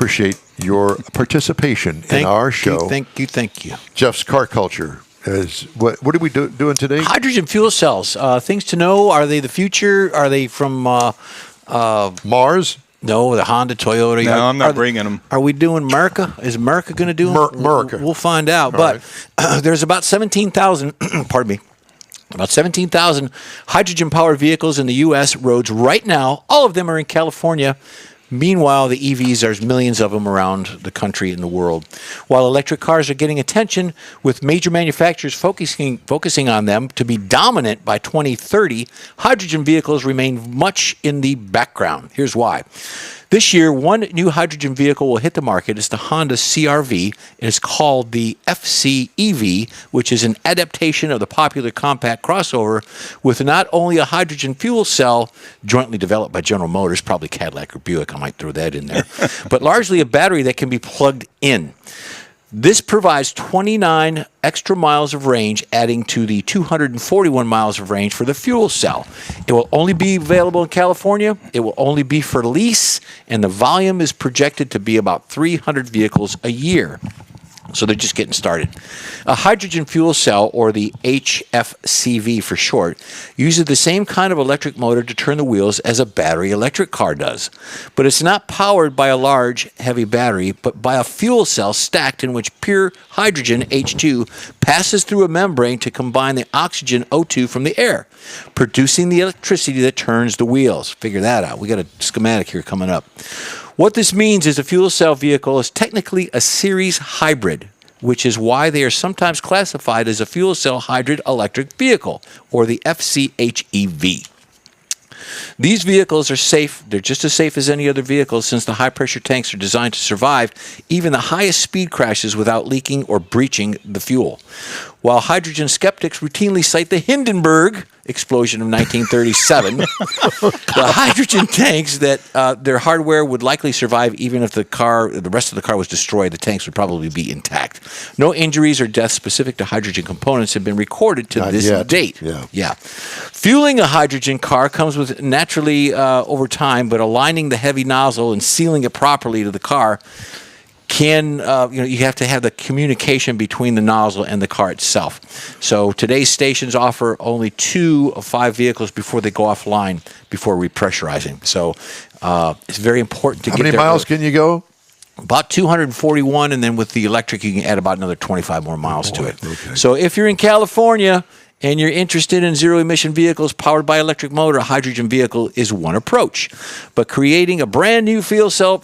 appreciate your participation in our show. Thank you. Jeff's Car Culture. What are we doing today? Hydrogen fuel cells. Things to know. Are they the future? Are they from Mars? No, the Honda, Toyota. No, I'm not bringing them. Are we doing America? Is America going to do them? America. We'll find out. All but there's about 17,000, pardon me, about 17,000 hydrogen-powered vehicles in the U.S. roads right now. All of them are in California. Meanwhile, the EVs, there's millions of them around the country and the world. While electric cars are getting attention, with major manufacturers focusing on them to be dominant by 2030, hydrogen vehicles remain much in the background. Here's why. This year, one new hydrogen vehicle will hit the market. It's the Honda CR-V. It's called the FCEV, which is an adaptation of the popular compact crossover with not only a hydrogen fuel cell jointly developed by General Motors, probably Cadillac or Buick, I might throw that in there, but largely a battery that can be plugged in. This provides 29 extra miles of range, adding to the 241 miles of range for the fuel cell. It will only be available in California. It will only be for lease, and the volume is projected to be about 300 vehicles a year. So they're just getting started. A hydrogen fuel cell, or the HFCV for short, uses the same kind of electric motor to turn the wheels as a battery electric car does. But it's not powered by a large, heavy battery, but by a fuel cell stacked in which pure hydrogen, H2, passes through a membrane to combine the oxygen, O2, from the air, producing the electricity that turns the wheels. Figure that out. We got a schematic here coming up. What this means is a fuel cell vehicle is technically a series hybrid, which is why they are sometimes classified as a fuel cell hybrid electric vehicle, or the FCHEV. These vehicles are safe. They're just as safe as any other vehicle, since the high-pressure tanks are designed to survive even the highest speed crashes without leaking or breaching the fuel. While hydrogen skeptics routinely cite the Hindenburg explosion of 1937, the hydrogen tanks that their hardware would likely survive even if the rest of the car was destroyed. The tanks would probably be intact. No injuries or deaths specific to hydrogen components have been recorded to this date. Yeah. Fueling a hydrogen car comes with naturally over time, but aligning the heavy nozzle and sealing it properly to the car you have to have the communication between the nozzle and the car itself. So today's stations offer only 2 of 5 vehicles before they go offline before repressurizing. So it's very important to get there. How many miles can you go? About 241, and then with the electric, you can add about another 25 more miles to it. Okay. So if you're in California and you're interested in zero-emission vehicles powered by electric motor, a hydrogen vehicle is one approach. But creating a brand new fuel cell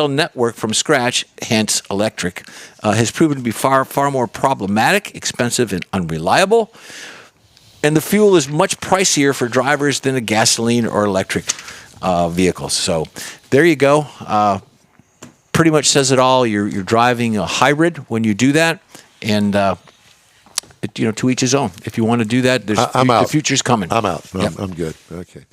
network from scratch, hence electric, has proven to be far more problematic, expensive, and unreliable. And the fuel is much pricier for drivers than a gasoline or electric vehicles. So there you go. Pretty much says it all. You're driving a hybrid when you do that, and to each his own. If you want to do that, I'm out. The future's coming. I'm out. Yep. I'm good. Okay.